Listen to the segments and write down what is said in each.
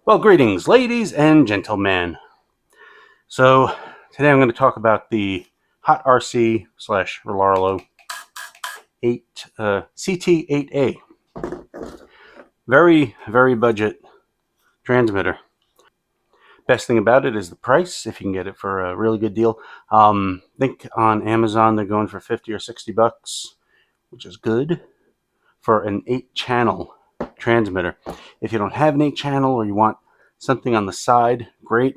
Well, greetings, ladies and gentlemen. So today I'm going to talk about the Hotrc / Rlaarlo CT-8A. Very budget transmitter. Best thing about it is the price, if you can get it for a really good deal. I think on Amazon they're going for 50 or 60 bucks, which is good for an 8-channel transmitter. If you don't have an 8-channel or you want something on the side, great.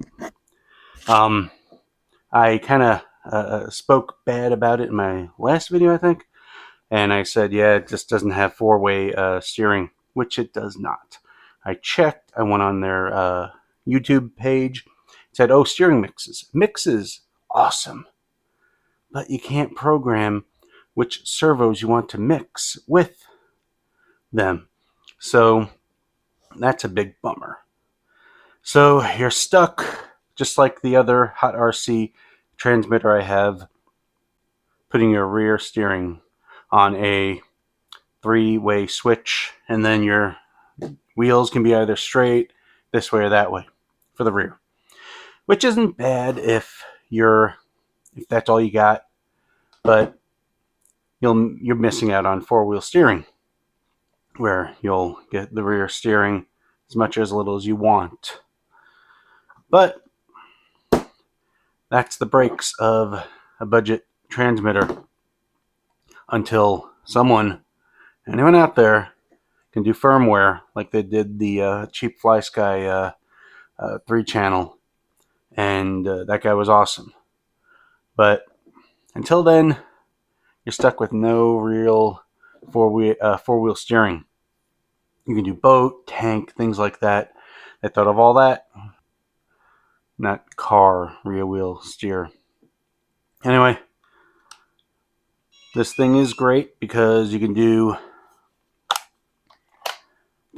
I kind of spoke bad about it in my last video, I think, and I said, yeah, it just doesn't have 4-way steering, which it does not. I checked. I went on their YouTube page. It said, oh, steering mixes. Mixes, awesome. But you can't program which servos you want to mix with them. So that's a big bummer. So you're stuck, just like the other Hotrc transmitter I have, putting your rear steering on a 3-way switch, and then your wheels can be either straight, this way or that way for the rear, which isn't bad if that's all you got, but you're missing out on 4-wheel steering, where you'll get the rear steering as much or as little as you want. But that's the breaks of a budget transmitter until anyone out there, can do firmware like they did the cheap Fly Sky 3-channel, and that guy was awesome. But until then, you're stuck with no real four-wheel steering. You can do boat, tank, things like that. I thought of all that. Not car rear wheel steer. Anyway, this thing is great because you can do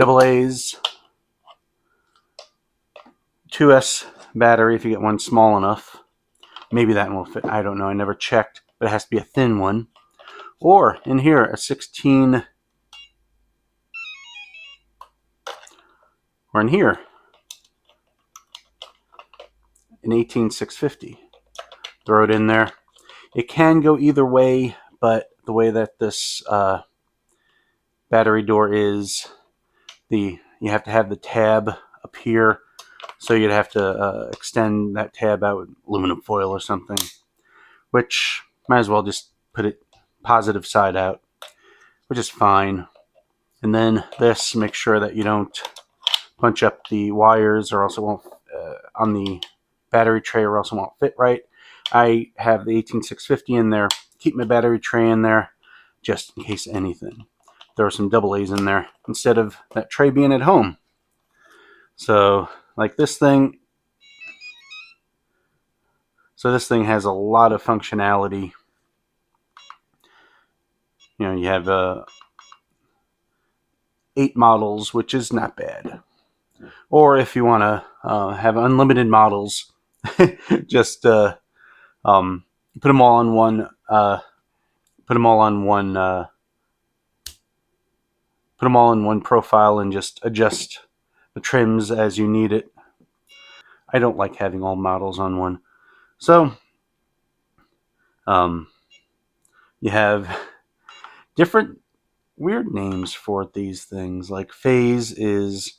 AA's, 2S battery if you get one small enough. Maybe that one will fit. I don't know. I never checked, but it has to be a thin one. Or in here, a 16. Or in here, an 18650. Throw it in there. It can go either way, but the way that this battery door is, you have to have the tab up here, so you'd have to extend that tab out with aluminum foil or something, which might as well just put it positive side out, which is fine. And then this, make sure that you don't punch up the wires, or else it won't on the battery tray, or else it won't fit right. I have the 18650 in there, keep my battery tray in there just in case anything. There are some AA's in there instead of that tray being at home. So like this thing, this thing has a lot of functionality. You know, you have 8 models, which is not bad. Or if you want to have unlimited models, just put them all on one. Put them all in one profile and just adjust the trims as you need it. I don't like having all models on one. So you have different weird names for these things. Like phase is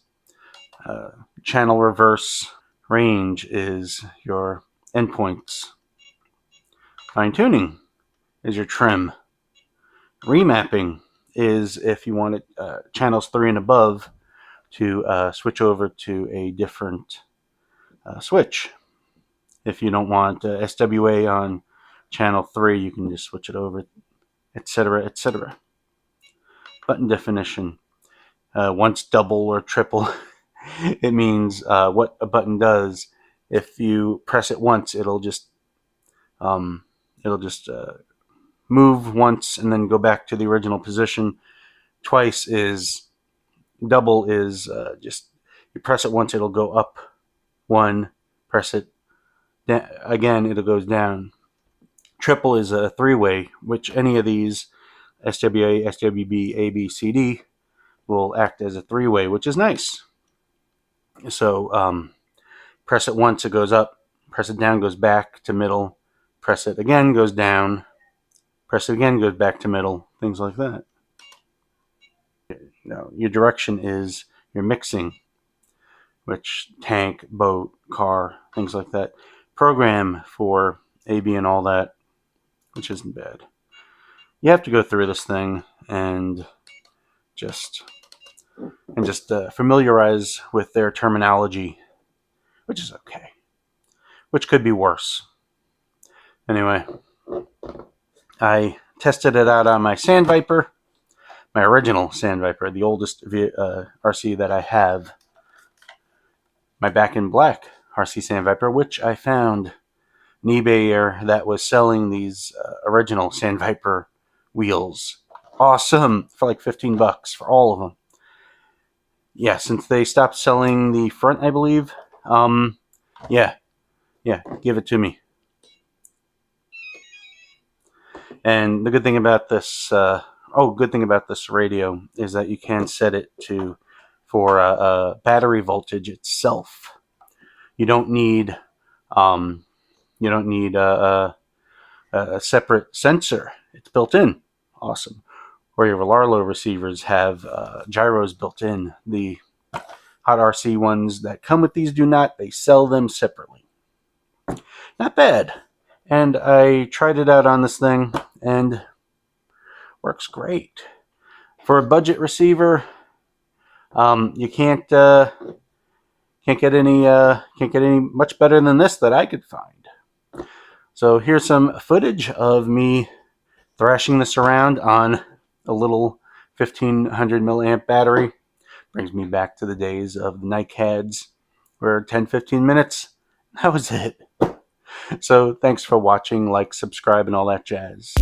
channel reverse, range is your endpoints, fine tuning is your trim, remapping is if you want it channels 3 and above to switch over to a different switch. If you don't want SWA on channel 3, you can just switch it over, etc., etc. Button definition, once double or triple. It means what a button does. If you press it once, it'll just move once and then go back to the original position. Twice is double is just you press it once, it'll go up 1. Press it again, it goes down. Triple is a 3-way, which any of these SWA, SWB, A, B, C, D will act as a 3-way, which is nice. So press it once, it goes up. Press it down, goes back to middle. Press it again, goes down. Press it again, goes back to middle. Things like that. Now, your direction is your mixing, which tank, boat, car, things like that. Program for AB and all that, which isn't bad. You have to go through this thing and just familiarize with their terminology, which is okay, which could be worse. Anyway, I tested it out on my Sand Viper, my original Sand Viper, the oldest RC that I have. My back in black RC Sand Viper, which I found an eBayer that was selling these original Sand Viper wheels. Awesome, for like 15 bucks for all of them. Yeah, since they stopped selling the front, I believe. Yeah, give it to me. And the good thing about this, good thing about this radio is that you can set it to for battery voltage itself. You don't need a separate sensor. It's built in. Awesome. Or your Rlaarlo receivers have gyros built in. The Hotrc ones that come with these do not. They sell them separately. Not bad. And I tried it out on this thing, and works great. For a budget receiver, you can't get any much better than this that I could find. So here's some footage of me thrashing this around on a little 1500 milliamp battery. Brings me back to the days of the NiCads, where 10-15 minutes, that was it. So thanks for watching, like, subscribe, and all that jazz.